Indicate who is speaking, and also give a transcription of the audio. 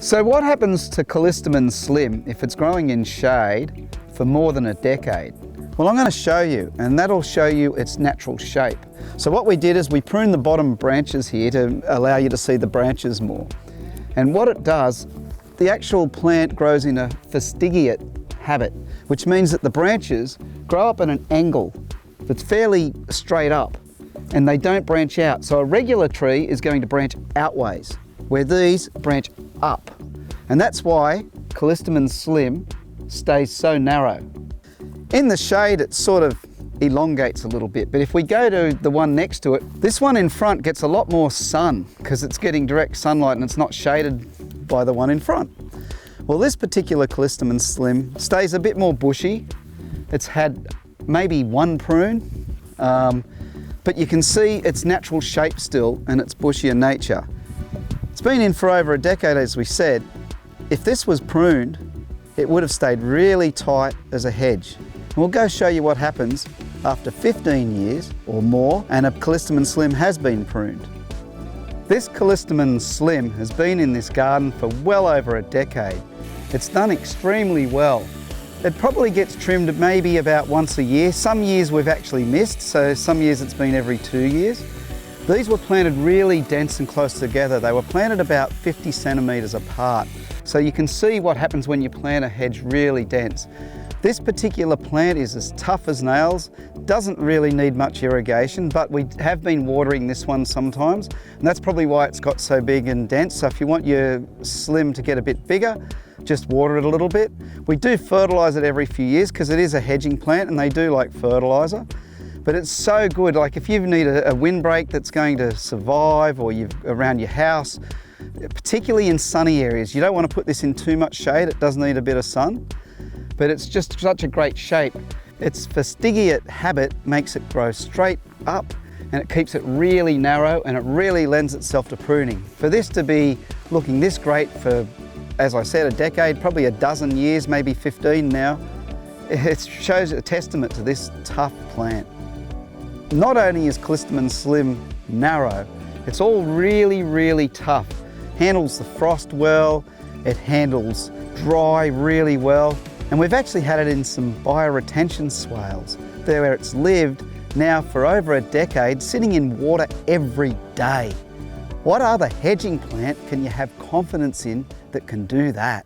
Speaker 1: So what happens to Callistemon Slim if it's growing in shade for more than a decade? Well, I'm going to show you, and that'll show you its natural shape. So what we did is we pruned the bottom branches here to allow you to see the branches more. And what it does, the actual plant grows in a fastigiate habit, which means that the branches grow up at an angle that's fairly straight up and they don't branch out. So a regular tree is going to branch outways, where these branch up. And that's why Callistemon Slim stays so narrow. In the shade, it sort of elongates a little bit, but if we go to the one next to it, this one in front gets a lot more sun because it's getting direct sunlight and it's not shaded by the one in front. Well, this particular Callistemon Slim stays a bit more bushy. It's had maybe one prune, but you can see its natural shape still and its bushier nature. It's been in for over a decade, as we said. If this was pruned, it would have stayed really tight as a hedge. And we'll go show you what happens after 15 years or more and a Callistemon Slim has been pruned. This Callistemon Slim has been in this garden for well over a decade. It's done extremely well. It probably gets trimmed maybe about once a year. Some years we've actually missed, so some years it's been every 2 years. These were planted really dense and close together. They were planted about 50 centimetres apart. So you can see what happens when you plant a hedge really dense. This particular plant is as tough as nails, doesn't really need much irrigation, but we have been watering this one sometimes, and that's probably why it's got so big and dense. So if you want your Slim to get a bit bigger, just water it a little bit. We do fertilise it every few years because it is a hedging plant and they do like fertiliser. But it's so good, like if you need a windbreak that's going to survive or you've around your house, particularly in sunny areas, you don't want to put this in too much shade, it does need a bit of sun, but it's just such a great shape. Its fastigiate habit makes it grow straight up and it keeps it really narrow and it really lends itself to pruning. For this to be looking this great for, as I said, a decade, probably a dozen years, maybe 15 now, it shows a testament to this tough plant. Not only is Callistemon Slim narrow, it's all really, really tough. Handles the frost well, it handles dry really well, and we've actually had it in some bioretention swales there where it's lived now for over a decade, sitting in water every day. What other hedging plant can you have confidence in that can do that?